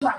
আসসালামু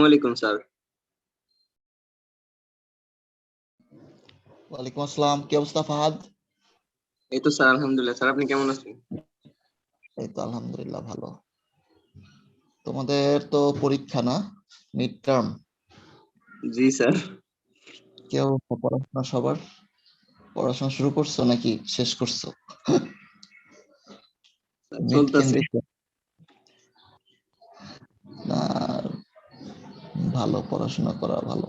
আলাইকুম স্যার। ওয়ালাইকুম আসসালাম। কি অবস্থা ফাহাদ? এই তো স্যার, আলহামদুলিল্লাহ। স্যার, আপনি কেমন আছেন? এই তো আলহামদুলিল্লাহ ভালো। তোমাদের তো পরীক্ষা না, মিড টার্ম? জি স্যার। কি অবস্থা পড়াশোনা সবার? পড়াশোনা শুরু করছো নাকি শেষ করছো? মিড চলতেছে। কেন্দ্রিক না? ভালো, পড়াশোনা করা ভালো।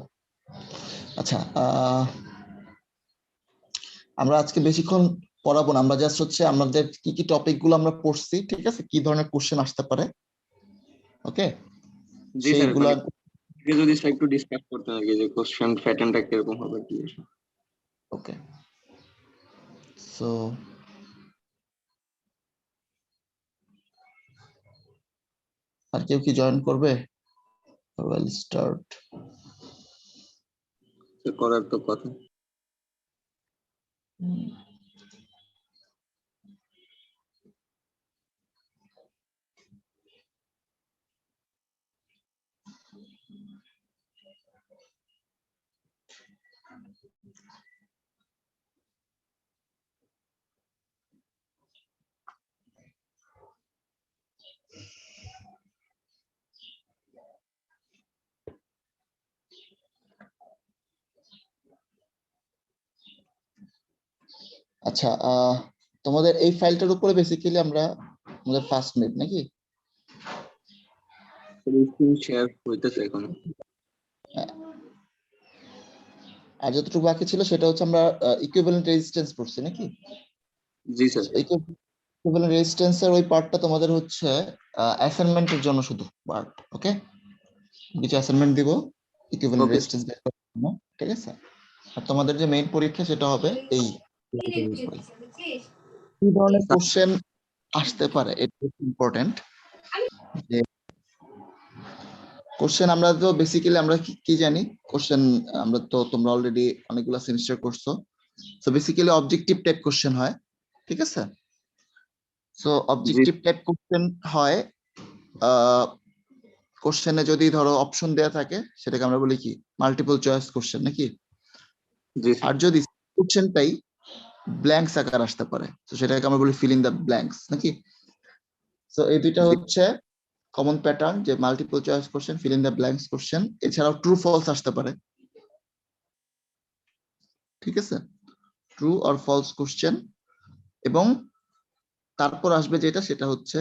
আচ্ছা, আমরা আজকে বেশিক্ষণ পড়াবো না। আমরা জাস্ট হচ্ছে আমাদের কি কি টপিক গুলো আমরা পড়ছি, ঠিক আছে, কি ধরনের কোশ্চেন আসতে পারে, ওকে, জি স্যার, সেইগুলা। মানে যদি স্যার একটু ডিসকাস করতেন আর কি, যে কোশ্চেন প্যাটার্নটা কিরকম হবে কি। ওকে, সো আর কেউ কি জয়েন করবে? Well start. করার তো কথা। আচ্ছা, তোমাদের এই ফাইলটার উপরে বেসিক্যালি আমরা আমাদের ফার্স্ট মিট নাকি? স্ক্রিন শেয়ার হইতেছে এখন। আর যতটুকু বাকি ছিল সেটা হচ্ছে আমরা ইকুইভ্যালেন্ট রেজিস্ট্যান্স পড়ছি নাকি? জি স্যার। ইকুইভ্যালেন্ট রেজিস্ট্যান্সের ওই পার্টটা তোমাদের হচ্ছে অ্যাসাইনমেন্টের জন্য শুধু পার্ট, ওকে? কিছু অ্যাসাইনমেন্ট দিব ইকুইভ্যালেন্ট ওকে। রেজিস্ট্যান্স বের করার জন্য, ঠিক আছে? আর তোমাদের যে মেইন পরীক্ষা সেটা হবে এই কি ধরনের কোশ্চেন আসতে পারে, এটা ইম্পর্টেন্ট। যে কোশ্চেন আমরা তো বেসিক্যালি আমরা কি জানি কোশ্চেন, আমরা তো তোমরা অলরেডি অনেকগুলো সেমিস্টার করছো, so basically objective type question হয়, ঠিক আছে? সো জি অবজেক্টিভ টাইপ কোশ্চেন হয়, কোশ্চেনে যদি ধরো অপশন দেয়া থাকে সেটাকে আমরা বলি কি মাল্টিপল চয়েস কোশ্চেন নাকি? জি আর স্যার। যদি কোশ্চেনটাই ব্ল্যাঙ্কস আকার আসতে পারে তো সেটাকে আমরা বলি ফিল ইন দ্য ব্ল্যাঙ্কস নাকি? সো এই দুইটা জি হচ্ছে কমন প্যাটার্ন, যে multiple choice question, fill in the blanks question. এছাড়াও ট্রু ফলস আসতে পারে, ঠিক আছে? True or false question. এবং তারপর আসবে যেটা, সেটা হচ্ছে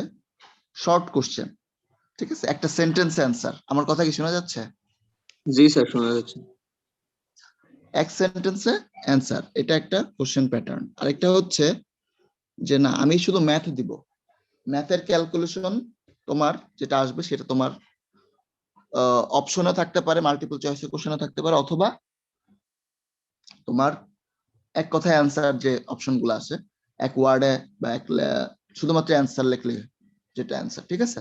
শর্ট কোশ্চেন, ঠিক আছে? একটা সেন্টেন্স অ্যান্সার। আমার কথা কি শোনা যাচ্ছে? জি স্যার, শোনা যাচ্ছে। এক সেন্টেন্সে অ্যান্সার, এটা একটা কোশ্চেন প্যাটার্ন। আরেকটা হচ্ছে যে না, আমি শুধু ম্যাথ দিব, ম্যাথের ক্যালকুলেশন তোমার যেটা আসবে সেটা তোমার অপশনে থাকতে পারে, মাল্টিপল চয়েসের কোশ্চেনে থাকতে পারে, অথবা তোমার এক কথায় অ্যান্সার যে অপশনগুলো আছে এক ওয়ার্ডে বা শুধুমাত্র অ্যান্সার লিখলে যেটা অ্যান্সার, ঠিক আছে?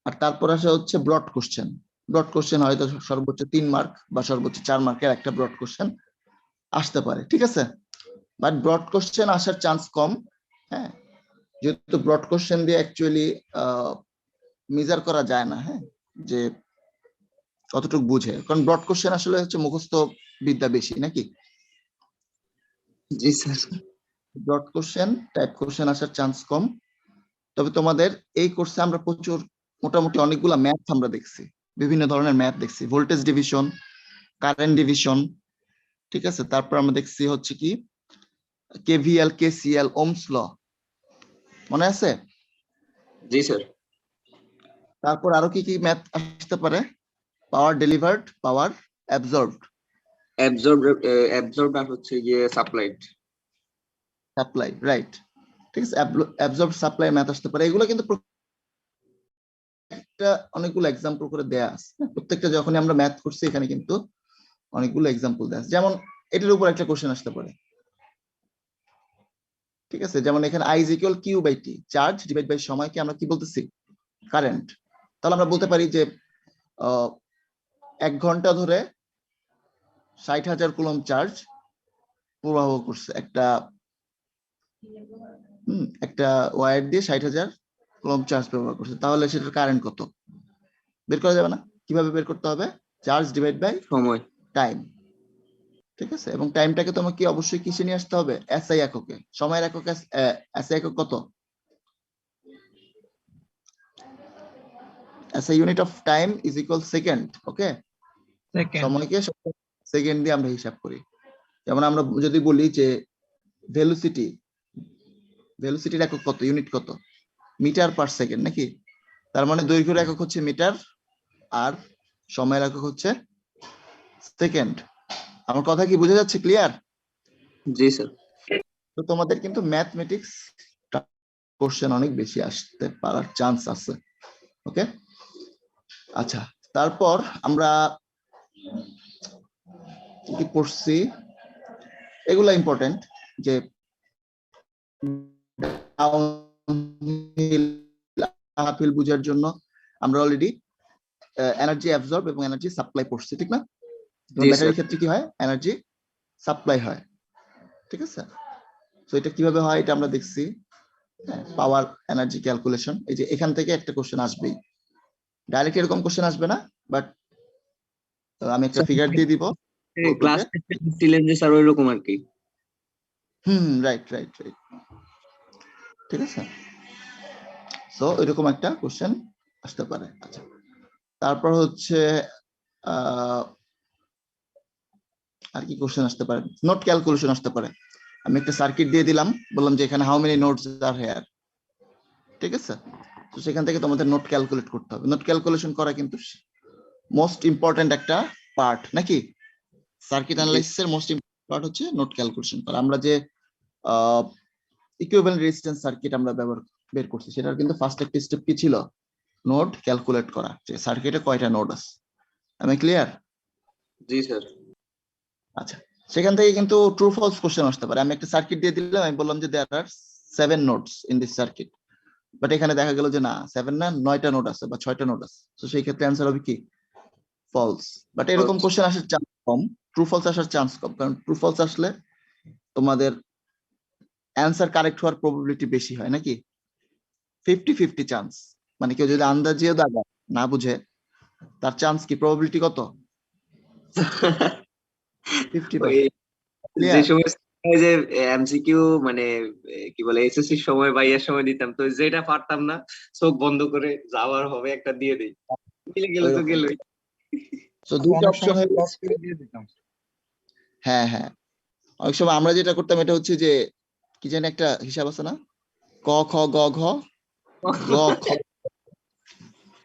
আর তারপর আসে হচ্ছে ব্রড কোশ্চেন। ব্রড কোশ্চেন হয়তো সর্বোচ্চ 3 মার্ক বা সর্বোচ্চ 4 মার্কের একটা ব্রড কোশ্চেন আসতে পারে, ঠিক আছে? বাট ব্রড কোশ্চেন আসার চান্স কম, হ্যাঁ, যেহেতু ব্রড কোশ্চেন দিয়ে অ্যাকচুয়ালি মেজার করা যায় না, হ্যাঁ, যে কতটুকু বুঝে, কারণ ব্রড কোশ্চেন আসলে হচ্ছে মুখস্থ বিদ্যা বেশি নাকি? জি sir. Broad question type question আসার চান্স কম। তবে তোমাদের এই কোর্সে আমরা প্রচুর, মোটামুটি অনেকগুলা ম্যাথ আমরা দেখছি, বিভিন্ন ধরনের ম্যাথ দেখছি, ভোল্টেজ ডিভিশন, কারেন্ট ডিভিশন, ঠিক আছে? তারপর আমরা দেখছি হচ্ছে কি কেভিএল, কেসিএল, ওমস ল, মনে আছে? জি স্যার। তারপর আরো কি কি ম্যাথ আসতে পারে? পাওয়ার ডেলিভার্ড, পাওয়ার অ্যাবজর্বড, অ্যাবজর্ব আর হচ্ছে গিয়ে সাপ্লাইড। Supply, right. ঠিক আছে, অ্যাবজর্ব সাপ্লাই ম্যাথ আসতে পারে। এগুলো কিন্তু একটা অনেকগুলো এক্সাম্পল করে দেয়া আছে। প্রত্যেকটা যখনই আমরা ম্যাথ করছি এখানে কিন্তু অনেকগুলো এক্সাম্পল দেয়া আছে। যেমন এটার উপর একটা কোশ্চেন আসতে পারে, ঠিক আছে? যেমন এখানে I is equal Q by T, charge divide by সময়কে আমরা কি বলতেছি? কারেন্ট। তাহলে আমরা বলতে পারি যে 1 ঘন্টা ধরে 60,000 কুলম্ব চার্জ প্রবাহ করছে একটা ওয়্যার দিয়ে 60,000 কুলম্ব চার্জ ব্যবহার করছে, তাহলে সেটার কারেন্ট কত বের করা যাবে না? কিভাবে বের করতে হবে? চার্জ ডিভাইড বাই সময়। টাইম, ঠিক আছে? এবং টাইমটাকে তোমাকে অবশ্যই কিসে নিয়ে আসতে হবে? এসআই এককে। সময়ের একক এসআই একক কত? SI unit of time is equal second. Okay, সময়কে সেকেন্ড দিয়ে আমরা হিসাব করি। যেমন আমরা যদি বলি যে ভেলোসিটির একক কত, ইউনিট কত? মিটার পার সেকেন্ড, নাকি? তার মানে দৈর্ঘ্যের একক হচ্ছে মিটার আর সময়ের একক হচ্ছে সেকেন্ড। আমার কথা কি বোঝা যাচ্ছে? ক্লিয়ার? জি স্যার। তো তোমাদের কিন্তু ম্যাথমেটিক্স কোশ্চেন অনেক বেশি আসতে পারার চান্স আছে। ওকে, আচ্ছা, তারপর আমরা কি পড়ছি, এগুলা ইম্পর্টেন্ট, যে আপেল বুঝার জন্য আমরা অলরেডি এনার্জি অ্যাবজর্ব এবং এনার্জি সাপ্লাই পড়ছি, ঠিক না? ব্যাটারির ক্ষেত্রে কি হয়? এনার্জি সাপ্লাই হয়, ঠিক আছে? তো এটা কিভাবে হয় এটা আমরা দেখছি। পাওয়ার এনার্জি ক্যালকুলেশন, এই যে এখান থেকে একটা কোশ্চেন আসবেই, ডাইরেক্ট এরকম কোশ্চেন আসবে না, বাট আমি একটা ফিগার দিয়ে দিব। ক্লাস ছিলেন যে স্যার ওইরকম আর কি। রাইট রাইট রাইট, ঠিক আছে। সো এরকম একটা কোশ্চেন আসতে পারে। আচ্ছা, তারপর হচ্ছে আর কি কোশ্চেন আসতে পারে? নোট ক্যালকুলেশন আসতে পারে। আমি একটা সার্কিট দিয়ে দিলাম, বললাম যে এখানে how many notes are here, ঠিক আছে? তো সেখান থেকে তোমাদের নোট ক্যালকুলেট করতে হবে। নোট ক্যালকুলেশন করা কিন্তু মোস্ট ইম্পর্টেন্ট একটা পার্ট, নাকি? সার্কিট অ্যানালাইসিসের মোস্ট ইম্পর্টেন্ট পার্ট হচ্ছে নোট ক্যালকুলেশন করা। আমরা যে ইকুইভ্যালেন্ট রেজিস্ট্যান্স সার্কিট আমরা বের করছি, সেটার কিন্তু ফার্স্ট একটা স্টেপ কি ছিল? নোড ক্যালকুলেট করা, যে সার্কিটে কয়টা নোড আছে। আমি ক্লিয়ার? জি স্যার। আচ্ছা, সেখান থেকে কিন্তু ট্রু ফলস কোশ্চেন আসতে পারে। আমি একটা সার্কিট দিয়ে দিলাম, আমি বললাম যে দেয়ার আর 7 nodes in this circuit, but এখানে দেখা গেল যে না 7 না 9টা নোড আছে বা 6টা নোড আছে। তো সেই ক্ষেত্রে অ্যান্সার হবে কি? ফলস। বাট এরকম কোশ্চেন আসার চান্স কম, ট্রু ফলস আসার চান্স কম, কারণ ট্রু ফলস আসলে তোমাদের অ্যান্সার কারেক্ট হওয়ার প্রবাবিলিটি বেশি হয়, নাকি? 50-50 চান্স, মানে কেউ যদি আন্দাজেও দাগা না বুঝে, তার চান্স কি, প্রবাবিলিটি কত? 50%। যে সময় ওই যে এমসিকিউ মানে কি বলে এসএসসি সময় বা ইয়ার সময় দিতাম, তো যেটা পারতাম না চোখ বন্ধ করে যাওয়ার হবে একটা দিয়ে দেই, মিলে গেলে তো গেলই। তো দুটো অপশন হয়ে হ্যাঁ হ্যাঁ, অনেক সময় আমরা যেটা করতাম এটা হচ্ছে যে কি জানি একটা হিসাব আছে না, ক খ গ ঘ গ খ,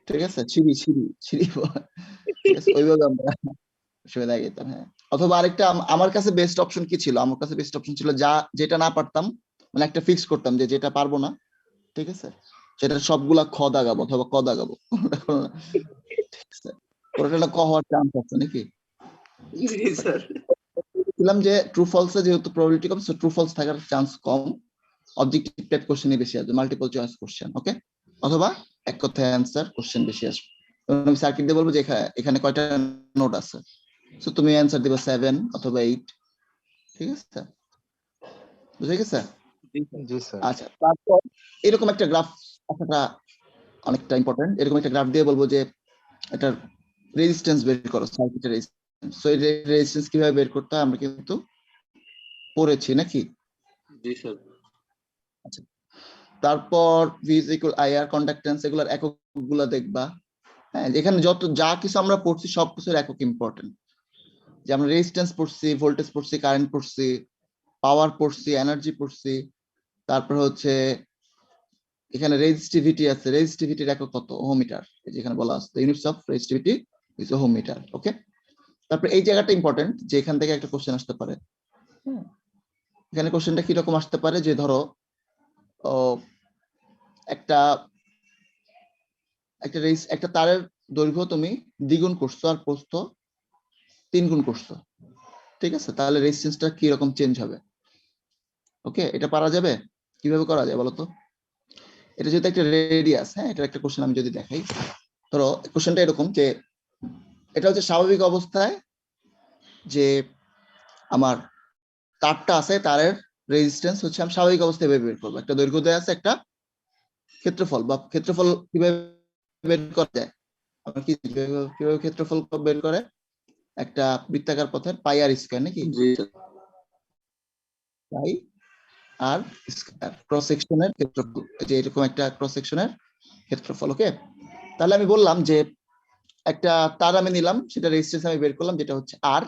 ঠিক আছে? ছিড়ি ছিড়ি ছিড়ি, ঠিক আছে, ওইভাবে আমরা সুবিধা যেতাম। হ্যাঁ, অথবা আরেকটা আমার কাছে বেস্ট অপশন কি ছিল? আমার কাছে বেস্ট অপশন ছিল যেটা না পারতাম, মানে একটা ফিক্স করতাম যে যেটা পারবো না, ঠিক আছে, সেটা সবগুলা খ দাগাবো অথবা ক দাগাবো, কোনটা ক হওয়ার চান্স আছে, নাকি? জি স্যার। বললাম যে ট্রু ফলসে যেহেতু প্রবাবিলিটি কম, সো ট্রু ফলস থাকার চান্স কম, অবজেক্টিভ টাইপ কোশ্চেনই বেশি আসবে, মাল্টিপল চয়েস কোশ্চেন। ওকে, অথবা এক কথায় অ্যান্সার কোশ্চেন বেশি আসবে। আমি সার্কিট দিয়ে বলবো যে এখানে কয়টা নোড আছে, সো তুমি অ্যান্সার দিবে 7 অথবা 8, ঠিক আছে? বুঝে গেছে? জি স্যার। আচ্ছা, তারপর এরকম একটা গ্রাফ আসাটা অনেকটা ইম্পর্টেন্ট। এরকম একটা গ্রাফ দিয়ে বলবো যে এটার রেজিস্ট্যান্স বের করো, সার্কিটের রেজিস্ট্যান্স। সো এই রেজিস্ট্যান্স কিভাবে বের করতে হয় আমরা কিন্তু পড়েছি, নাকি? জি স্যার। আচ্ছা, তারপর V is equal IR, conductance, এগুলোর এককগুলো দেখবা। হ্যাঁ, এখানে যা কিছু আমরা পড়ছি সব কিছুর একক ইম্পর্টেন্ট। যে আমরা রেজিস্ট্যান্স পড়ছি, ভোল্টেজ পড়ছি, কারেন্ট পড়ছি, পাওয়ার পড়ছি, এনার্জি পড়ছি, তারপর হচ্ছে এখানে রেজিস্টিভিটি আছে, রেজিস্টিভিটির একক কত? Ohm metre. যেখানে বলা আছে units of resistivity is ohm metre. Okay, তারপরে এই জায়গাটা ইম্পর্টেন্ট যে এখান থেকে একটা কোশ্চেন আসতে পারে। এখানে কোশ্চেনটা কিরকম আসতে পারে যে ধরো একটা একটা তারের দৈর্ঘ্য তুমি দ্বিগুণ করছো আর প্রস্থ 3 গুণ করছো, ঠিক আছে, তাহলে রেজিস্ট্যান্সটা কি রকম চেঞ্জ হবে? ওকে, এটা পারা যাবে? কিভাবে করা যায় বলো তো? এটা যদি একটা রেডিয়াস, হ্যাঁ, এটা একটা কোশ্চেন আমি যদি দেখাই, ধরো কোশ্চেনটা এরকম যে এটা হচ্ছে স্বাভাবিক অবস্থায় যে আমার তারটা আছে, তারের রেজিস্ট্যান্স হচ্ছে আমি স্বাভাবিক অবস্থায় বের করবো। একটা দৈর্ঘ্য দেওয়া আছে, একটা ক্ষেত্রফল, বা ক্ষেত্রফল কিভাবে বের করা যায়? আমরা কিভাবে ক্ষেত্রফল বের করে? একটা বৃত্তাকার পথের পাই আর স্কয়ার, নাকি? জি স্যার। পাই আর স্কয়ার ক্রস সেকশনের ক্ষেত্রফল, যে এরকম একটা ক্রস সেকশনের ক্ষেত্রফল। ওকে, তাহলে আমি বললাম যে একটা তার আমি নিলাম, সেটা রেজিস্ট্যান্স আমি বের করলাম যেটা হচ্ছে আর।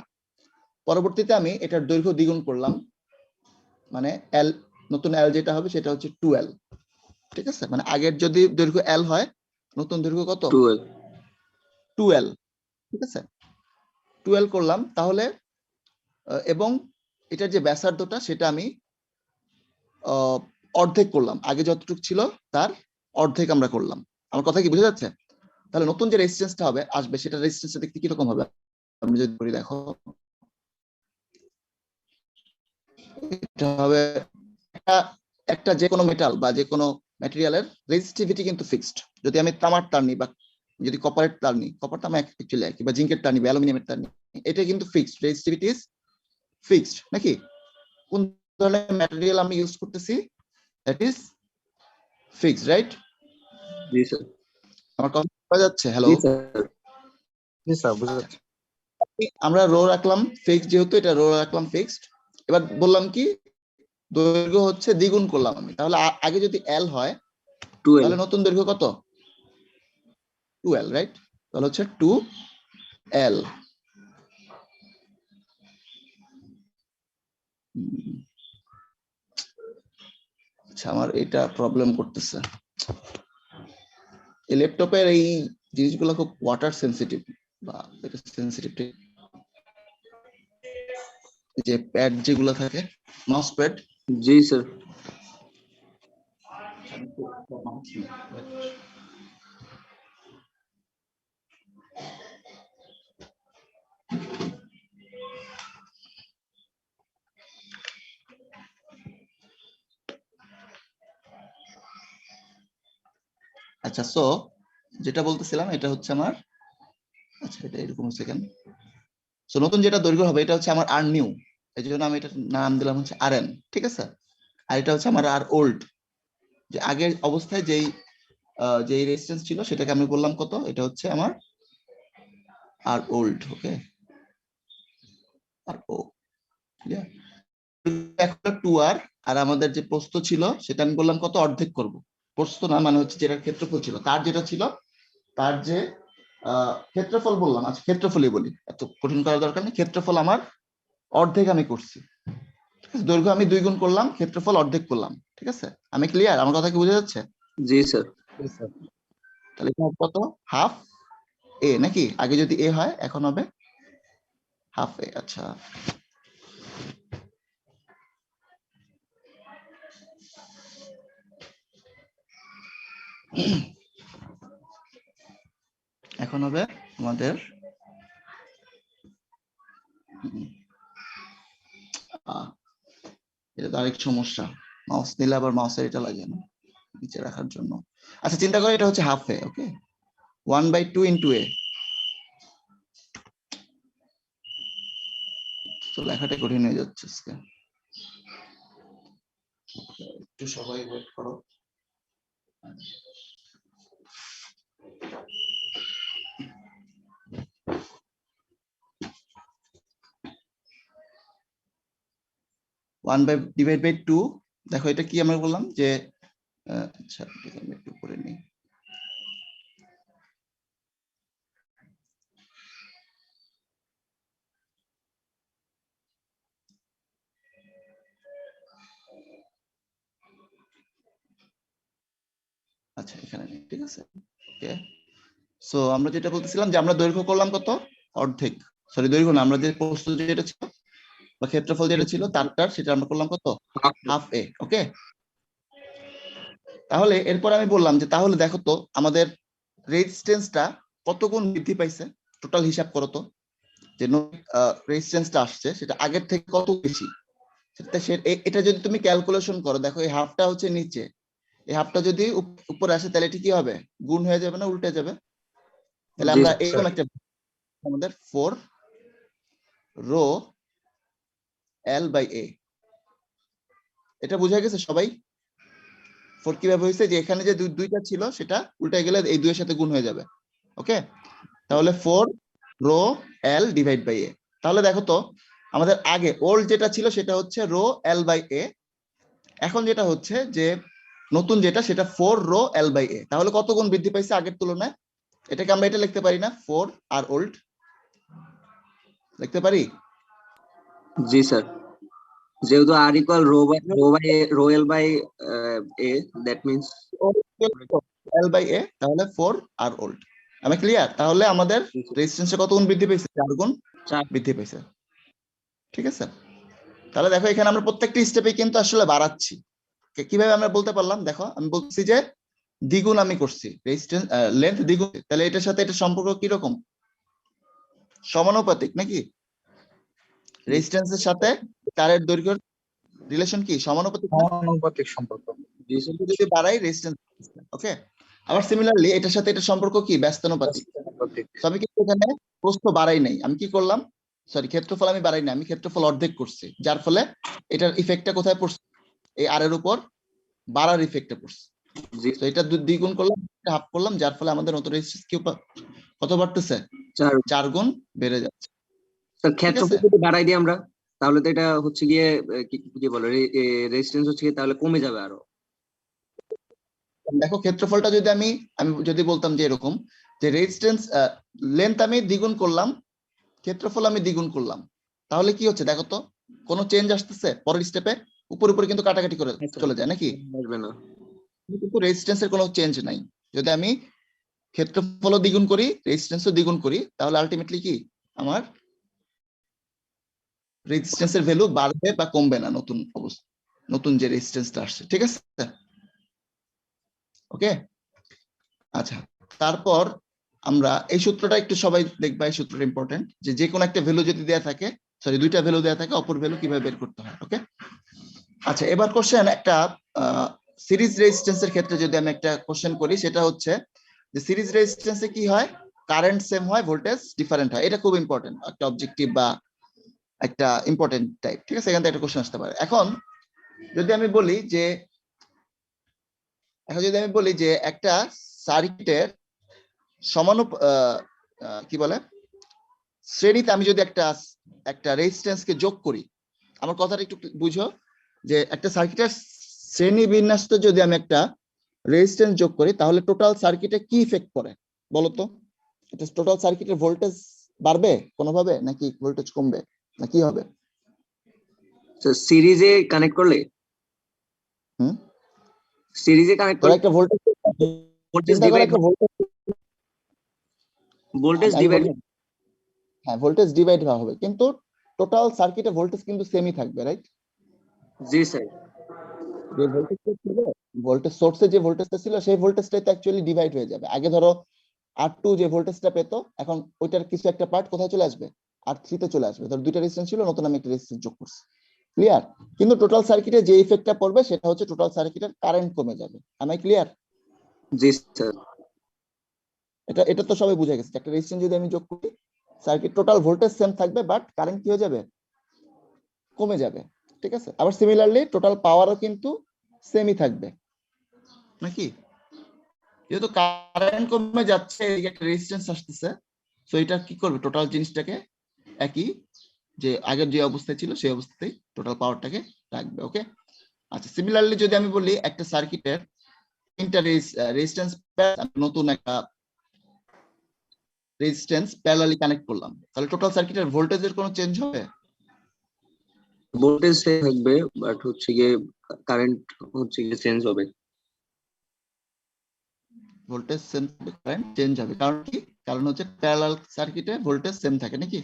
পরবর্তীতে আমি এটার দৈর্ঘ্য দ্বিগুণ করলাম, মানে এল, নতুন এল যেটা হবে সেটা হচ্ছে 2L। ঠিক আছে, মানে আগের যদি দৈর্ঘ্য এল হয়, নতুন দৈর্ঘ্য কত? 12। 2L। ঠিক আছে, 2L করলাম তাহলে, এবং এটার যে ব্যাসার্ধটা সেটা আমি অর্ধেক করলাম, আগে যতটুকু ছিল তার অর্ধেক আমরা করলাম। আমার কথা কি বুঝা যাচ্ছে? তাহলে নতুন যে রেজিস্ট্যান্সটা হবে আসবে, সেটা রেজিস্ট্যান্সটা দেখতে কিরকম হবে আমি যদি করি, দেখো এটা হবে একটা যে কোনো মেটাল বা যে কোনো ম্যাটেরিয়ালের রেজিস্টিভিটি কিন্তু ফিক্সড। যদি আমি তামার তার নিই বা যদি কপারের তার নিই, কপার তো আমি অ্যাকচুয়ালি একই, বা জিঙ্কের তার নিই বা অ্যালুমিনিয়ামের তার নিই, এটা কিন্তু ফিক্সড, রেজিস্টিভিটি ইজ ফিক্সড, নাকি? কোন ধরনের ম্যাটেরিয়াল আমি ইউজ করতেছি, that is fixed, right? G sir. আমার কথা বোঝা যাচ্ছে? হ্যালো, জি স্যার। জি স্যার, বুঝা যাচ্ছে। আমরা রো রাখলাম ফিক্সড, যেহেতু এটা রো রাখলাম ফিক্সড। এবার বললাম কি, দৈর্ঘ্য হচ্ছে দ্বিগুণ করলাম আমি, তাহলে আগে যদি এল হয় 12। তাহলে নতুন দৈর্ঘ্য কত? 2L, right? তাহলে হচ্ছে 2L। আচ্ছা, আমার এটা প্রবলেম করতেছে, এই ল্যাপটপের এই জিনিসগুলো খুব ওয়াটার সেনসিটিভ, বা এটা সেনসিটিভ, যে প্যাড যেগুলো থাকে, মাউস প্যাড। জি স্যার। আচ্ছা, সো যেটা বলতেছিলাম এটা হচ্ছে আমার, আচ্ছা এটা এরকম সেকেন্ড। সো নতুন যেটা দৈর্ঘ্য হবে এটা হচ্ছে আমার আর নিউ, এই জন্য আমি এটা নাম দিলাম হচ্ছে আর এন। ঠিক আছে, আর এটা হচ্ছে আমার আর ওল্ড, যে আগের অবস্থায় যেই রেজিস্ট্যান্স ছিল সেটাকে আমি বললাম কত, এটা হচ্ছে আমার আর ওল্ড। ওকে, আর ও এখন 2R, আর আমাদের যে প্রস্থ ছিল সেটা আমি বললাম কত, অর্ধেক করব। প্রস্থ না, মানে হচ্ছে যেটা ক্ষেত্রফল ছিল, তার যেটা ছিল তার যে ক্ষেত্রফল বললাম, আচ্ছা ক্ষেত্রফলই বলি, এত কঠিন করার দরকার নেই। ক্ষেত্রফল আমার অর্ধেক আমি করছি, ঠিক আছে, দৈর্ঘ্য আমি 2 গুণ করলাম, ক্ষেত্রফল অর্ধেক করলাম। ঠিক আছে, আমি ক্লিয়ার? আমার কথা কি বোঝা যাচ্ছে? জি স্যার। তাহলে এখানে কত, হাফ এ, নাকি? আগে যদি এ হয় এখন হবে হাফ এ। আচ্ছা, এখন হবে আমাদের এটা তো আরেক সমস্যা, মাউস নিলে আবার মাউসের এটা লাগে না নিচে রাখার জন্য। আচ্ছা, চিন্তা করে এটা হচ্ছে হাফ এ। ওকে, 1/2 ইন্টু এ। তো লেখাটা কঠিন হয়ে যাচ্ছে আজকে, একটু সবাই ওয়েট করো। 1/2, দেখো এটা কি আমরা বললাম যে আচ্ছা এটাকে আমি একটু করে নিই। এখানে নেই, ঠিক আছে। ওকে, সো আমরা যেটা বলতেছিলাম যে আমরা দৈর্ঘ্য করলাম কত, অর্ধেক, সরি দৈর্ঘ্য না, আমরা যে প্রস্থ যেটা ছিল বা ক্ষেত্রফল যেটা ছিল তারটার, সেটা আমরা করলাম কত, হাফ এ। ওকে, তাহলে এরপর আমি বললাম যে তাহলে দেখো তো আমাদের রেজিস্ট্যান্সটা কত গুণ বৃদ্ধি পাইছে, টোটাল হিসাব করো তো, যে রেজিস্ট্যান্সটা আসছে সেটা আগের থেকে কত বেশি। এটা যদি তুমি ক্যালকুলেশন করো, দেখো এই হাফটা হচ্ছে নিচে, এই হাফটা যদি উপরে আসে তাহলে এটা কি হবে, গুণ হয়ে যাবে না উল্টে যাবে। তাহলে জি আমরা স্যার। এরকম একটা, আমাদের 4 রো এল বাই এ, এটা বোঝা গেছে সবাই? 4 কিভাবে হয়েছে, যে এখানে যে দুইটা ছিল সেটা উল্টে গেলে এই দুইয়ের সাথে গুণ হয়ে যাবে। ওকে, তাহলে 4 rho L divide by A. তাহলে দেখো তো আমাদের আগে ওল্ড যেটা ছিল সেটা হচ্ছে রো এল বাই এ, এখন যেটা হচ্ছে যে নতুন যেটা সেটা 4 রো এল বাই এ। তাহলে কত গুণ বৃদ্ধি পাইছে আগের তুলনায়? এটাকে আমরা এটা লিখতে পারি না, 4 আর ওল্ড লিখতে পারি? জি স্যার, যেহেতু R equal rho L by A, that means L by A, তাহলে 4 আর ওল্ড। আমি ক্লিয়ার? তাহলে আমাদের রেজিস্ট্যান্সে কত গুণ বৃদ্ধি পেয়েছে, 4 গুণ 4। বৃদ্ধি পেয়েছে। ঠিক আছে, তাহলে দেখো এখানে আমরা প্রত্যেকটি স্টেপে কিন্তু আসলে বাড়াচ্ছি। কিভাবে আমরা বলতে পারলাম, দেখো আমি বলছি যে দ্বিগুণ আমি করছি, রেজিস্ট্যান্স লেন্থ দ্বিগুণ, তাহলে এটার সাথে এটা সম্পর্ক কি রকম, সমানুপাতিক নাকি? রেজিস্ট্যান্সের সাথে তারের দৈর্ঘ্যের রিলেশন কি, সমানুপাতিক না? সমানুপাতিক সম্পর্ক। যদি বাড়াই রেজিস্ট্যান্স। ওকে, আবার সিমিলারলি এটার সাথে এটা সম্পর্ক কি, ব্যস্তানুপাতিক। তো আমি কিন্তু এখানে প্রস্থ বাড়াই নাই, আমি কি করলাম, সরি ক্ষেত্রফল আমি বাড়াই নাই, আমি ক্ষেত্রফল অর্ধেক করছি, যার ফলে এটার ইফেক্টটা কোথায় পড়ছে, এই আর এর উপর বাড়ার ইফেক্টে পড়ছে। জি তো এটা দ্বিগুণ করলাম, হাফ করলাম, যার ফলে আমাদের নতুন রেজিস্ট্যান্স কি কত বাড়তেছে, 4। 4 গুণ বেড়ে যাচ্ছে। স্যার ঠিক আছে, ক্ষেত্রফল যদি বাড়াই দিই আমরা, তাহলে তো এটা হচ্ছে গিয়ে কি কি বলে, রেজিস্ট্যান্স হচ্ছে গিয়ে তাহলে কমে যাবে আরো। দেখো ক্ষেত্রফলটা যদি আমি আমি যদি বলতাম যে এরকম, যে রেজিস্ট্যান্স লেন্থ আমি দ্বিগুণ করলাম, ক্ষেত্রফল আমি দ্বিগুণ করলাম, তাহলে কি হচ্ছে দেখো তো, কোনো চেঞ্জ আসতেছে পরের স্টেপে? উপরে উপরে কিন্তু কাটাকাটি করে চলে যায় নাকি? আসবে না। কিন্তু রেজিস্ট্যান্সের কোনো চেঞ্জ নাই। যদি আমি ক্ষেত্রফল দ্বিগুণ করি, রেজিস্ট্যান্সও দ্বিগুণ করি, তাহলে আলটিমেটলি কি আমার রেজিস্ট্যান্সের ভ্যালু বাড়বে বা কমবে না নতুন অবস্থা, নতুন যে রেজিস্ট্যান্সটা আসছে। ঠিক আছে, ওকে। আচ্ছা, তারপর আমরা এই সূত্রটা একটু সবাই দেখবা, এই সূত্রটা ইম্পর্টেন্ট, যে যে কোনো একটা ভ্যালু যদি দেয়া থাকে, সরি দুইটা ভ্যালু দেয়া থাকে, অপর ভ্যালু কিভাবে বের করতে হয়। ওকে, আচ্ছা এবার কোশ্চেন একটা সিরিজ রেজিস্ট্যান্সের ক্ষেত্রে যদি আমি একটা কোশ্চেন করি, সেটা হচ্ছে যে সিরিজ রেজিস্ট্যান্সে কি হয়, কারেন্ট সেম হয়, ভোল্টেজ ডিফারেন্ট হয়। এটা খুব ইম্পর্টেন্ট, একটা অবজেক্টিভ বা একটা ইম্পর্টেন্ট টাইপ। ঠিক আছে, এখান থেকে একটা কোশ্চেন আসতে পারে। এখন যদি আমি বলি যে একটা সার্কিটের সমানুপ কি বলে, শ্রেণীতে আমি যদি একটা রেজিস্ট্যান্সকে যোগ করি, আমার কথাটা একটু বুঝো, যে একটা সার্কিটের শ্রেণী বিন্যাসে যদি আমি একটা রেজিস্ট্যান্স যোগ করি, তাহলে টোটাল সার্কিটে কি ইফেক্ট পড়ে বলতো? এটা টোটাল সার্কিটের ভোল্টেজ বাড়বে কোনোভাবে, নাকি ভোল্টেজ কমবে, না কি হবে? সিরিজে কানেক্ট করলে, হুম, সিরিজে কানেক্ট ধরো করলে একটা ভোল্টেজ, ভোল্টেজ চিন্তা করো ডিভাইড, একটা ভোল্টেজ, ভোল্টেজ আমি ডিভাইড। বলি, হ্যাঁ ভোল্টেজ ডিভাইড হবে, কিন্তু টোটাল সার্কিটে ভোল্টেজ কিন্তু সেমই থাকবে, রাইট? জি স্যার। যে ভোল্টেজটা ছিল, ভোল্টেজ সোর্সে যে ভোল্টেজটা ছিল, সেই ভোল্টেজটাই তো অ্যাকচুয়ালি ডিভাইড হয়ে যাবে। আগে ধরো R2 যে ভোল্টেজটা পেতো, এখন ওইটার কিছু একটা পার্ট কোথায় চলে আসবে, R3 তে চলে আসবে। ধর দুইটা রেজিস্ট্যান্স ছিল, নতুন আমি একটা রেজিস্ট্যান্স যোগ করছি, ক্লিয়ার? কিন্তু টোটাল সার্কিটে যে ইফেক্টটা পড়বে সেটা হচ্ছে টোটাল সার্কিটের কারেন্ট কমে যাবে। আমি ক্লিয়ার? জি স্যার। এটা এটা তো সবাই বুঝে গেছে, একটা রেজিস্ট্যান্স যদি আমি যোগ করি, সার্কিট টোটাল ভোল্টেজ সেম থাকবে, বাট কারেন্ট কি হয়ে যাবে, কমে যাবে। ঠিক আছে, আবার সিমিলারলি টোটাল পাওয়ারও কিন্তু সেমই থাকবে নাকি? যেহেতু কারেন্ট কমে যাচ্ছে, এদিকে একটা রেজিস্ট্যান্স আসতেছে, সো এটা কি করবে, টোটাল জিনিসটাকে একই, যে আগের যে অবস্থায় ছিল সেই অবস্থাতেই টোটাল পাওয়ারটাকে রাখবে। ওকে, আচ্ছা সিমিলারলি যদি আমি বলি একটা সার্কিটের তিনটা রেজিস্ট্যান্স, নতুন একটা রেজিস্ট্যান্স প্যারালালি কানেক্ট করলাম, তাহলে টোটাল সার্কিটের ভোল্টেজের কোনো চেঞ্জ হবে? ভোল্টেজ সেম থাকবে, বাট হচ্ছে গিয়ে কারেন্ট হচ্ছে গিয়ে চেঞ্জ হবে। ভোল্টেজ সেম থাকবে, কারেন্ট চেঞ্জ হবে। কারণ কি? কারণ হচ্ছে প্যারালাল সার্কিটে ভোল্টেজ সেম থাকে নাকি?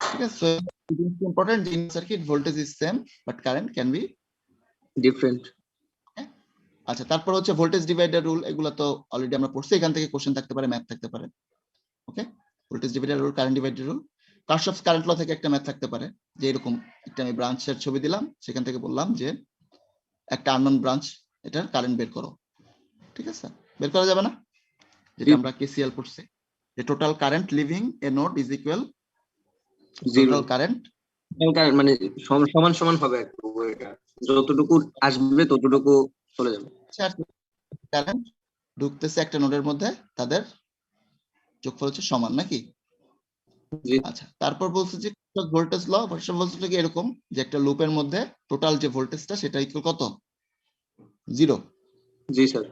ঠিক আছে, সো ইট ইজ ইম্পর্টেন্ট যে in circuit voltage is same but current can be different. আচ্ছা, তারপর হচ্ছে ভোল্টেজ ডিভাইডার রুল, এগুলো তো অলরেডি আমরা পড়ছি, এখান থেকে কোশ্চেন থাকতে পারে, ম্যাথ থাকতে পারে। Okay, voltage divider rule, current divider rule, Kirchhoff's current law থেকে একটা ম্যাথ থাকতে পারে, যে এরকম একটা আমি ব্রাঞ্চের ছবি দিলাম, সেখান থেকে বললাম যে একটা আননোন ব্রাঞ্চ, এটার কারেন্ট বের করো। ঠিক আছে, বের করা যাবে না? যেটা আমরা কেসিএল পড়ছি, যে total current living A node is equal total current, মানে সমান সমান হবে এটা, যতটুকু আসবে ততটুকু চলে যাবে। কারেন্ট ঢুকতেছে একটা নোডের মধ্যে, তাদের যোগফল হচ্ছে সমান নাকি? আচ্ছা, তারপর বলছে যে ভোল্টেজ ল, বলছে কি এরকম যে একটা লুপের মধ্যে টোটাল যে ভোল্টেজটা সেটা ইকুয়াল কত? 0। জি স্যার।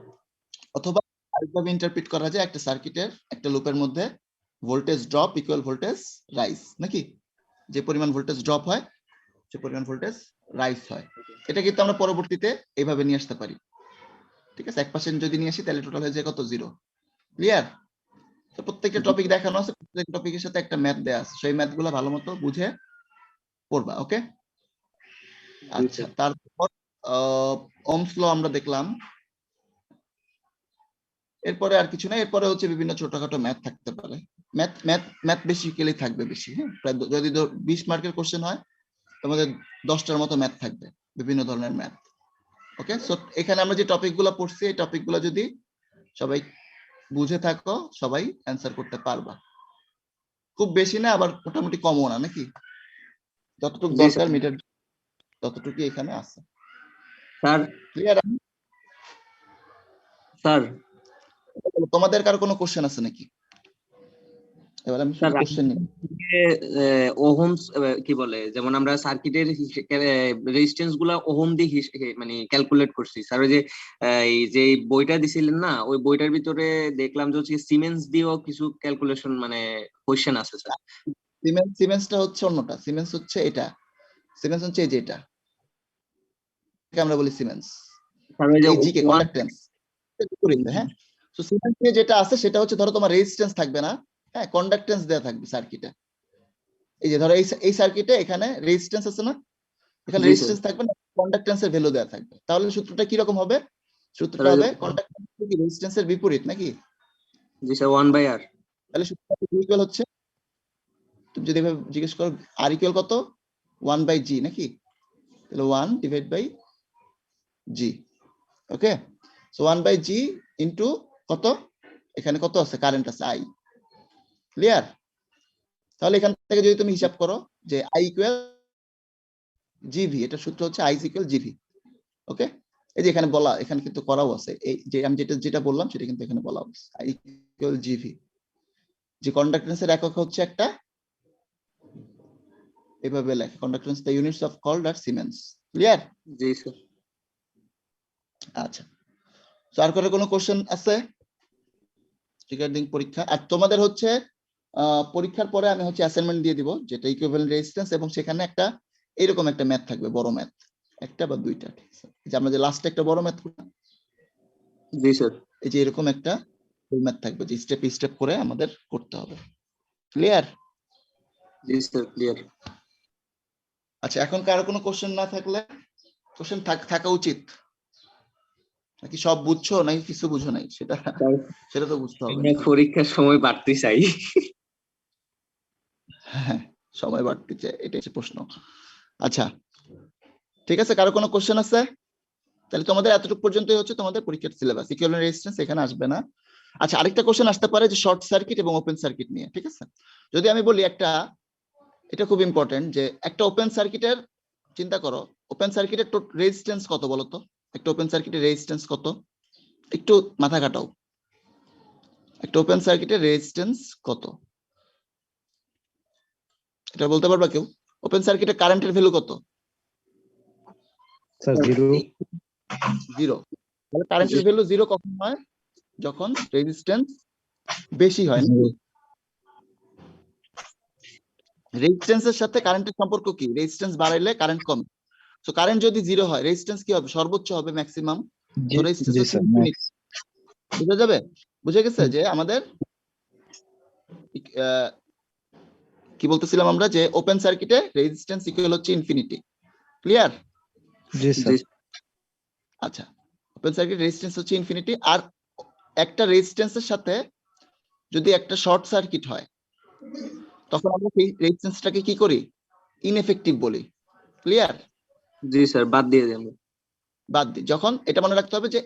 অথবা আরেকভাবে ইন্টারপ্রিট করা যায়, একটা সার্কিটের একটা লুপের মধ্যে voltage drop equal voltage rise নাকি? যে পরিমাণ ভোল্টেজ ড্রপ হয় সে পরিমাণ ভোল্টেজ রাইজ হয়। এটা কিন্তু আমরা পরবর্তীতে এইভাবে নিয়ে আসতে পারি। ঠিক আছে, 1% যদি নিয়ে আসি তাহলে টোটাল হয়ে যায় কত? 0। ক্লিয়ার? তো প্রত্যেকটা টপিক দেখানো আছে, প্রত্যেকটা টপিকের সাথে একটা ম্যাথ দেয়া আছে, সেই ম্যাথগুলো ভালো মতো বুঝে পড়বা। ওকে, আচ্ছা, তারপর ওহমস ল আমরা দেখলাম, এরপরে আর কিছু না, এরপরে হচ্ছে বিভিন্ন ছোটখাটো ম্যাথ থাকতে পারে। ম্যাথ ম্যাথ ম্যাথ বেসিক্যালি থাকবে বেশি, হ্যাঁ, প্রায় যদি 20 মার্কের কোশ্চেন হয় তোমাদের 10টার মতো ম্যাথ থাকবে, বিভিন্ন ধরনের ম্যাথ। ওকে, সো এখানে আমরা যে টপিকগুলো পড়ছি এই টপিকগুলো যদি সবাই বুঝে থাকো, সবাই অ্যান্সার করতে পারবা। খুব বেশি না, আবার মোটামুটি কমও না নাকি? যতটুকু দরকার মিটার ততটুকু এখানে আছে। Sir clear? স্যার তোমাদের কার কোনো কোশ্চেন আছে নাকি? এবার আমি শুধু কোশ্চেন নিই। ওহমস কি বলে, যেমন আমরা সার্কিটের রেজিস্ট্যান্স গুলা ওহম দিয়ে মানে ক্যালকুলেট করছি স্যার। ওই যে এই যে বইটা দিছিলেন না, ওই বইটার ভিতরে দেখলাম যে হচ্ছে সিমেন্স দিয়েও কিছু ক্যালকুলেশন মানে কোশ্চেন আছে স্যার। সিমেন্সটা হচ্ছে অন্যটা, সিমেন্স হচ্ছে এটা, সিমেন্স হচ্ছে এই যে এটা, আমরা বলি সিমেন্স, এই জি কে কন্ডাক্টেন্স। হ্যাঁ, সো সিমেন্সে যেটা আছে সেটা হচ্ছে, ধরো তোমার রেজিস্ট্যান্স থাকবে না, হ্যাঁ, কন্ডাক্টেন্স দেয়া থাকবে সার্কিটে। এই যে ধরো এই সার্কিটে এখানে রেজিস্ট্যান্স আছে না, এখানে রেজিস্ট্যান্স থাকবে না, কন্ডাক্টেন্সের ভ্যালু দেয়া থাকবে। তাহলে সূত্রটা কি রকম হবে? সূত্রটা হবে কন্ডাক্টেন্স কি রেজিস্ট্যান্সের বিপরীত নাকি? জি স্যার, 1/r। তাহলে সূত্রটা ইকুয়াল হচ্ছে, তুমি যদি এভাবে জিজ্ঞেস করো আর ইকুয়াল কত, 1/g নাকি? তাহলে 1/g। ওকে, সো 1/g ইনটু কত, এখানে কত আছে? কারেন্ট আছে i। ক্লিয়ার? তাহলে এখান থেকে যদি তুমি হিসাব করো যে i ইকুয়াল gv, এটা সূত্র হচ্ছে i ইকুয়াল gv। ওকে, এই যে এখানে বলা, এখানে কিন্তু করাও আছে, এই যে আমি যেটা বললাম সেটা কিন্তু এখানে বলা আছে, i ইকুয়াল gv। যে কন্ডাক্টেন্সের একক হচ্ছে একটা, এভাবে লেখে, conductance the units of called are siemens. Clear? জি স্যার। আচ্ছা, তো আর কোনো কোশ্চেন আছে রিগার্ডিং পরীক্ষা? আর তোমাদের হচ্ছে পরীক্ষার পরে আমি হচ্ছে অ্যাসাইনমেন্ট দিয়ে দিব, যেটা ইকুইভ্যালেন্ট রেজিস্ট্যান্স, এবং সেখানে একটা এরকম একটা ম্যাথ থাকবে, বড় ম্যাথ, একটা বা দুইটা। ঠিক আছে, যে আমরা যে লাস্টে একটা বড় ম্যাথ করলাম, জি স্যার। এই যে এরকম একটা ম্যাথ থাকবে, যে স্টেপ স্টেপ করে আমাদের করতে হবে। ক্লিয়ার? জি স্যার, ক্লিয়ার। আচ্ছা, এখন কারো কোনো কোশ্চেন না থাকলে, কোশ্চেন থাকা উচিত নাকি? সব বুঝছো নাকি কিছু বুঝো নাই, সেটা তো বুঝতে হবে। পরীক্ষার সময় বাড়তে চাই। হ্যাঁ, সময় বাড়তে চাই, এটাই হচ্ছে প্রশ্ন। আচ্ছা, ঠিক আছে, কারো কোনো কোশ্চেন আছে? তাহলে তোমাদের এতটুকু পর্যন্তই হচ্ছে তোমাদের পরীক্ষার সিলেবাস, ইকুইভ্যালেন্ট রেজিস্ট্যান্স এখানে আসবে না। আচ্ছা, আরেকটা কোশ্চেন আসতে পারে যে শর্ট সার্কিট এবং ওপেন সার্কিট নিয়ে। ঠিক আছে, যদি আমি বলি একটা, এটা খুব ইম্পর্টেন্ট, যে একটা ওপেন সার্কিটের, চিন্তা করো ওপেন সার্কিটের রেজিস্ট্যান্স কত বলো তো? একটা ওপেন সার্কিটের রেজিস্ট্যান্স কত? একটু মাথা কাটাও, একটা ওপেন সার্কিটের রেজিস্ট্যান্স কত? এটা বলতে পারবা কেউ? ওপেন সার্কিটের কারেন্টের ভ্যালু কত? স্যার 0। 0। তাহলে কারেন্টের ভ্যালু 0 কখন হয়? যখন রেজিস্ট্যান্স বেশি হয়। রেজিস্ট্যান্সের সাথে কারেন্টের সম্পর্ক কি? রেজিস্ট্যান্স বাড়াইলে কারেন্ট কমে। সো কারেন্ট যদি 0 হয়, রেজিস্ট্যান্স কি হবে? সর্বোচ্চ হবে, ম্যাক্সিমাম। তো রেজিস্ট্যান্স হচ্ছে ইনফিনিটি। বুঝা যাবে? বুঝে গেছে যে আমাদের আহ, কি বলতেছিলাম আমরা, যে ওপেন সার্কিটে রেজিস্ট্যান্স ইকুয়াল হচ্ছে ইনফিনিটি। ক্লিয়ার? জি জি স্যার। আচ্ছা, ওপেন সার্কিট রেজিস্ট্যান্স হচ্ছে ইনফিনিটি। আর একটা রেজিস্ট্যান্সের সাথে যদি একটা শর্ট সার্কিট হয়, তখন আমরা সেই রেজিস্ট্যান্সটাকে কি করি? ইনএফেক্টিভ বলি। ক্লিয়ার? জি স্যার, বাদ দিয়ে দেন। বাদ দিই। যখন এটা মনে রাখতে হবে যে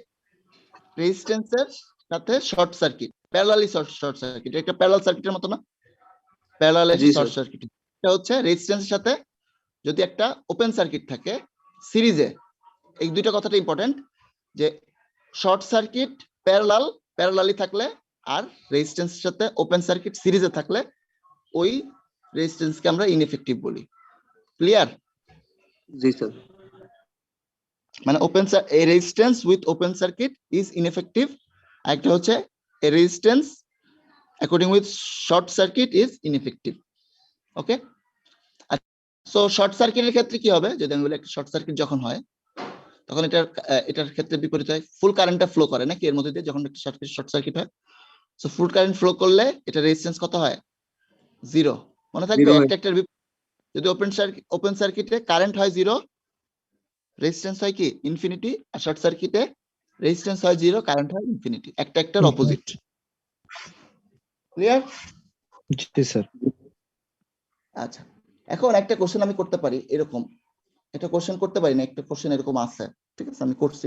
রেজিস্ট্যান্সের সাথে short circuit, parallelly short circuit, একটা প্যারালাল সার্কিটের মতো না? প্যারালাল জি শর্ট স্যার। সার্কিট এটা হচ্ছে রেজিস্ট্যান্সের সাথে যদি একটা ওপেন সার্কিট থাকে সিরিজে। এই দুইটা কথাটা ইম্পর্টেন্ট, যে শর্ট সার্কিট প্যারালালি থাকলে আর রেজিস্ট্যান্সের সাথে ওপেন সার্কিট সিরিজে থাকলে ওই রেজিস্ট্যান্সকে আমরা ইনএফেক্টিভ বলি। ক্লিয়ার? জি স্যার। মানে a resistance with open circuit is ineffective, একটা হচ্ছে a resistance according with short circuit is ineffective. Okay? So short সার্কিটের ক্ষেত্রে কি হবে? যদি আমি বলি একটা শর্ট সার্কিট যখন হয় তখন এটার ক্ষেত্রে বিপরীত হয়, ফুল কারেন্টটা ফ্লো করে নাকি এর মধ্যে দিয়ে যখন একটা শর্ট সার্কিট হয়। সো ফুল কারেন্ট ফ্লো করলে এটা রেজিস্ট্যান্স কত হয়? 0। মনে থাকবে, Zero একটা যদি ওপেন সার্কিটে কারেন্ট হয় 0, রেজিস্ট্যান্স হয় কি? ইনফিনিটি। আর শর্ট সার্কিটে রেজিস্ট্যান্স হয় 0, কারেন্ট হয় ইনফিনিটি। একটার অপোজিট। ক্লিয়ার? জি স্যার। আচ্ছা, এখন একটা কোশ্চেন আমি করতে পারি এরকম, একটা কোশ্চেন করতে পারি না, একটা কোশ্চেন এরকম আছে, ঠিক আছে? আমি করছি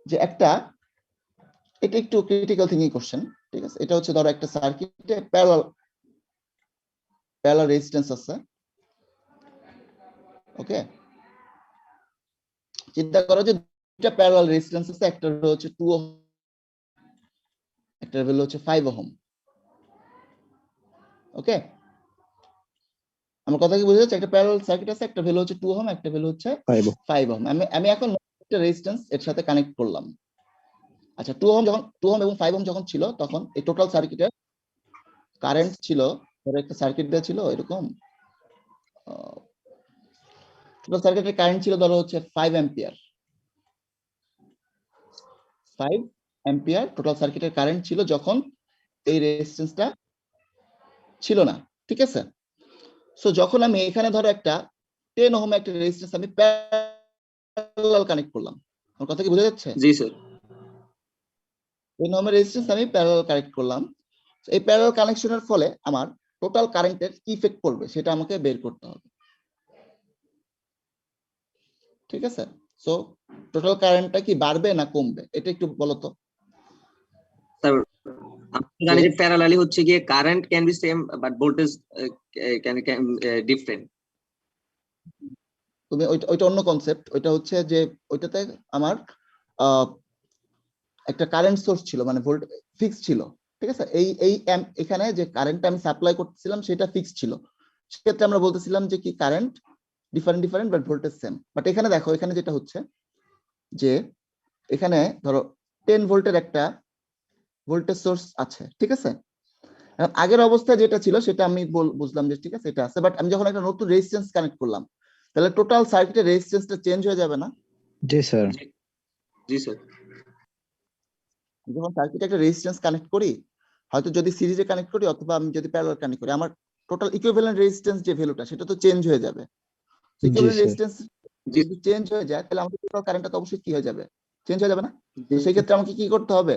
যে একটা, এটা একটু ক্রিটিক্যাল থিঙ্কিং কোশ্চেন, ঠিক আছে? এটা হচ্ছে ধরো একটা সার্কিটে প্যারালাল রেজিস্ট্যান্স আছে। ওকে, চিন্তা করো যে দুইটা প্যারালাল রেজিস্ট্যান্স আছে, একটা হচ্ছে 2 ওহম, একটা ভ্যালু হচ্ছে 5 ওহম। ওকে, আমার কথা কি বুঝা যাচ্ছে? একটা প্যারালাল সার্কিট আছে, একটা ভ্যালু হচ্ছে 2 ওহম, একটা ভ্যালু হচ্ছে 5 ওহম। আমি এখন একটা রেজিস্ট্যান্স এর সাথে কানেক্ট করলাম। আচ্ছা, 2 ওহম এবং 5 ওহম যখন ছিল, তখন এই টোটাল সার্কিটের কারেন্ট ছিল, ধরো একটা সার্কিট দেওয়া ছিল এরকম, টোটাল সার্কিটের কারেন্ট ছিল ধরো হচ্ছে 5 অ্যাম্পিয়ার। 5 অ্যাম্পিয়ার টোটাল সার্কিটের কারেন্ট ছিল যখন এই রেজিস্ট্যান্সটা ছিল না। ঠিক আছে? সো যখন আমি এখানে ধরো একটা 10 ওহম একটা রেজিস্ট্যান্স আমি প্যারালাল কানেক্ট করলাম, আমার কথা কি বোঝা যাচ্ছে? জি স্যার। 10 ওহমের রেজিস্ট্যান্স আমি প্যারালাল কানেক্ট করলাম। এই প্যারালাল কানেকশনের ফলে আমার টোটাল কারেন্টের কি ইফেক্ট পড়বে সেটা আমাকে বের করতে হবে। ঠিক আছে? সো টোটাল কারেন্টটা কি বাড়বে না কমবে, এটা একটু বলো তো। স্যার, আমরা জানি যে প্যারালালি হচ্ছে গিয়ে current can be same but voltage can different. তুমি ওইটা অন্য কনসেপ্ট। ওইটা হচ্ছে যে ওইটাতে আমার একটা কারেন্ট সোর্স ছিল, মানে ভোল্ট ফিক্স ছিল। ঠিক আছে? এখানে যে কারেন্টটা আমি সাপ্লাই করতেছিলাম সেটা ফিক্স ছিল। সেক্ষেত্রে আমরা বলতেছিলাম যে কি current different but voltage same. But এখানে দেখো, এখানে যেটা হচ্ছে যে এখানে ধরো 10 ভোল্টের একটা ভোল্টেজ সোর্স আছে। ঠিক আছে? আগের অবস্থায় যেটা ছিল সেটা আমি বুঝলাম যে ঠিক আছে এটা আছে, বাট আমি যখন একটা নতুন রেজিস্ট্যান্স কানেক্ট করলাম, তাহলে টোটাল সার্কিটের রেজিস্ট্যান্সটা চেঞ্জ হয়ে যাবে না? জি স্যার। জি স্যার। যখন সার্কিটে একটা রেজিস্ট্যান্স কানেক্ট করি, হয়তো যদি সিরিজে কানেক্ট করি অথবা আমি যদি প্যারালাল কানেক্ট করি, আমার টোটাল ইকুইভ্যালেন্ট রেজিস্ট্যান্স যে ভ্যালুটা সেটা তো চেঞ্জ হয়ে যাবে। জি ইকুইভ্যালেন্ট স্যার। রেজিস্ট্যান্স যদি চেঞ্জ হয়ে যায়, তাহলে আমাদের টোটাল কারেন্টটা তো অবশ্যই কি হয়ে যাবে? চেঞ্জ হয়ে যাবে না? তো সেই ক্ষেত্রে আমাকে কি করতে হবে?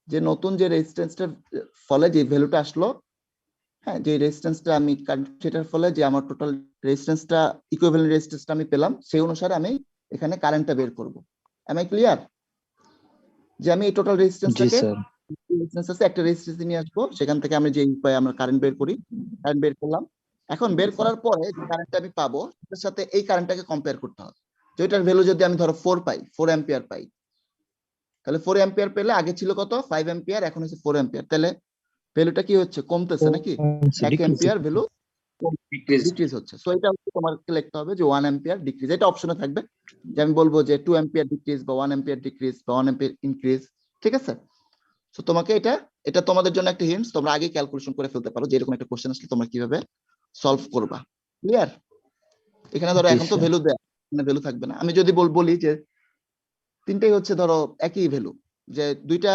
যে নতুন যে রেজিস্ট্যান্সটার ফলে যে ভ্যালুটা আসলো, হ্যাঁ, যে রেজিস্ট্যান্সটা আমি সেটার ফলে যে আমার টোটাল রেজিস্ট্যান্সটা ইকুইভ্যালেন্ট রেজিস্ট্যান্সটা আমি পেলাম, সেই অনুসারে আমি এখানে কারেন্টটা বের করব। Am I clear? যে আমি এই টোটাল জি রেজিস্ট্যান্সটাকে স্যার। রেজিস্ট্যান্স আছে, একটা রেজিস্ট্যান্স নিয়ে আসবো, সেখান থেকে আমি যে উপায়ে আমরা কারেন্ট বের করি, কারেন্ট বের করলাম। এখন বের করার পরে যে কারেন্টটা আমি পাবো সেটার সাথে এই কারেন্টটাকে কম্পেয়ার করতে হবে। যেটার ভ্যালু যদি আমি ধরো 4 পাই, 4 অ্যাম্পিয়ার পাই, তাহলে 4 অ্যাম্পিয়ার পেলে আগে ছিল কত? 5 অ্যাম্পিয়ার, এখন হচ্ছে 4 অ্যাম্পিয়ার। তাহলে ভ্যালুটা কি হচ্ছে? কমতেছে নাকি? 1 অ্যাম্পিয়ার ভ্যালু ডিক্রিজ হচ্ছে। সো এটা হচ্ছে তোমাকে লিখতে হবে যে 1 অ্যাম্পিয়ার ডিক্রিজ। এটা অপশনে থাকবে, যে আমি বলবো যে 2 অ্যাম্পিয়ার ডিক্রিজ বা 1 অ্যাম্পিয়ার ডিক্রিজ বা 1 অ্যাম্পিয়ার ইনক্রিজ। ঠিক আছে? সো তোমাকে এটা তোমাদের জন্য একটা হিন্টস, তোমরা আগে ক্যালকুলেশন করে ফেলতে পারো যে এরকম একটা কোশ্চেন আসলে তোমরা কিভাবে সলভ করবা। ক্লিয়ার? এখানে ধরো এখন তো ভ্যালু দেয়া, মানে ভ্যালু থাকবে না। আমি যদি বলি যে তিনটাই হচ্ছে ধরো একই ভ্যালু, যে দুইটা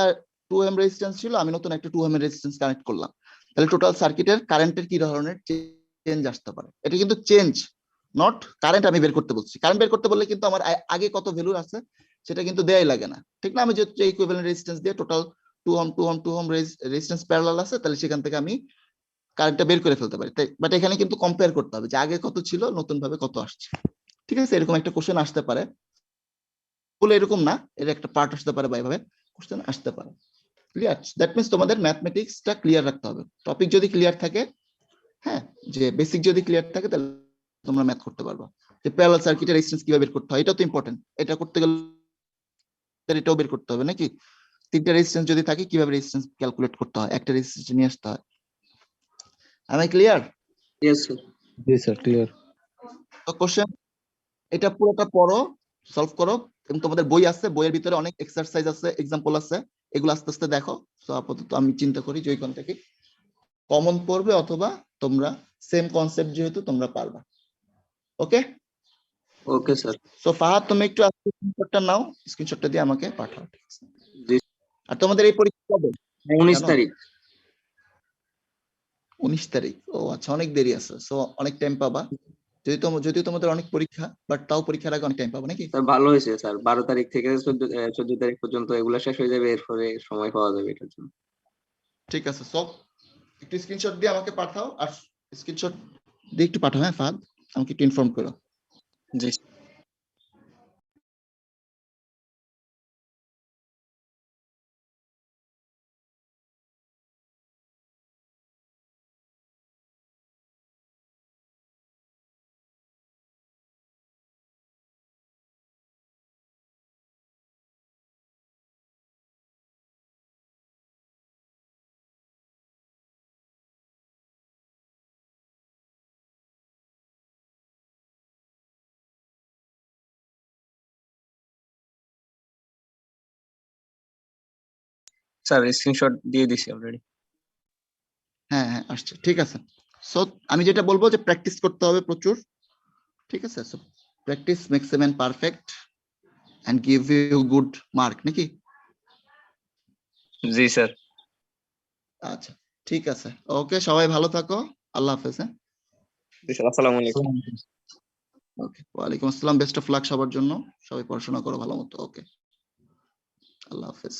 2 ওহম রেজিস্ট্যান্স ছিল, আমি নতুন একটা 2 ওহমের রেজিস্ট্যান্স কানেক্ট করলাম, তাহলে টোটাল সার্কিটের কারেন্টের কি ধরনের চেঞ্জ আসতে পারে। এটা কিন্তু চেঞ্জ, নট কারেন্ট আমি বের করতে বলছি। কারেন্ট বের করতে বললে কিন্তু আমার আগে কত ভ্যালু আছে সেটা কিন্তু দেয়াই লাগে না, ঠিক না? আমি যে ইকুইভ্যালেন্ট রেজিস্ট্যান্স দিয়ে টোটাল 2 ওহম রেজিস্ট্যান্স প্যারালাল আছে, তাহলে সেখান থেকে আমি কারেন্টটা বের করে ফেলতে পারি। বাট এখানে কিন্তু কম্পেয়ার করতে হবে যে আগে কত ছিল, নতুন ভাবে কত আসছে। ঠিক আছে, এরকম একটা কোশ্চেন আসতে পারে, বলে এরকম না, এর একটা পার্ট আসতে পারে বা এভাবে কোশ্চেন আসতে পারে। ক্লিয়ার? দ্যাট মিন্স তোমাদের ম্যাথমেটিক্সটা ক্লিয়ার রাখতে হবে। টপিক যদি ক্লিয়ার থাকে, হ্যাঁ, যে বেসিক যদি ক্লিয়ার থাকে, তাহলে তোমরা ম্যাথ করতে পারবা। যে প্যারালাল সার্কিটের রেজিস্ট্যান্স কিভাবে বের করতে হয়, এটা তো ইম্পর্টেন্ট। এটা করতে গেলে এটাও বের করতে হবে নাকি? তিনটা রেজিস্ট্যান্স যদি থাকে, কিভাবে রেজিস্ট্যান্স ক্যালকুলেট করতে হয়, একটা রেজিস্ট্যান্স নিয়ে আসতে হয়। আমি ক্লিয়ার? Yes sir. জি স্যার, ক্লিয়ার। তো কোশ্চেন এটা পুরোটা পড়ো, সলভ করো, এবং তোমাদের বই আছে, বইয়ের ভিতরে অনেক এক্সারসাইজ আছে, এক্সাম্পল আছে, এগুলো আস্তে আস্তে দেখো। তো আপাতত আমি চিন্তা করি যে ওইখান থেকে কমন পড়বে, অথবা তোমরা সেম কনসেপ্ট যেহেতু তোমরা পারবা। ওকে ওকে স্যার। সো ফাহাদ, তুমি একটু স্ক্রিনশটটা নাও, স্ক্রিনশটটা দিয়ে আমাকে পাঠাও, ঠিক আছে? জি। আর তোমাদের এই পরীক্ষা কবে? 19 জানো? তারিখ। 19 তারিখ। ও আচ্ছা, অনেক দেরি আছে, সো অনেক টাইম পাবা। যদি তোমাদের অনেক পরীক্ষা, বাট তাও পরীক্ষার আগে অনেক টাইম পাবা নাকি? স্যার ভালো হয়েছে স্যার, 12 তারিখ থেকে 14 তারিখ পর্যন্ত এগুলা শেষ হয়ে যাবে, এরপরে সময় পাওয়া যাবে এটার জন্য। ঠিক আছে, সো একটু স্ক্রিনশট দিয়ে আমাকে পাঠাও, আর স্ক্রিনশট দিয়ে একটু পাঠাও, হ্যাঁ ফাহাদ, আমাকে একটু ইনফর্ম করো। জি। স্যার স্ক্রিনশট দিয়ে দিছি অলরেডি। হ্যাঁ হ্যাঁ, আসছে, ঠিক আছে। সো আমি যেটা বলবো যে প্র্যাকটিস করতে হবে প্রচুর, ঠিক আছে? So practice makes a man perfect and give you good mark, নাকি? জি স্যার। আচ্ছা, ঠিক আছে, ওকে, সবাই ভালো থাকো, আল্লাহ হাফেজ। হ্যাঁ, আসসালামু আলাইকুম। ওকে, ওয়ালাইকুম আসসালাম, বেস্ট অফ লাক সবার জন্য, সবাই পড়াশোনা করো ভালো মতো। ওকে, আল্লাহ হাফেজ।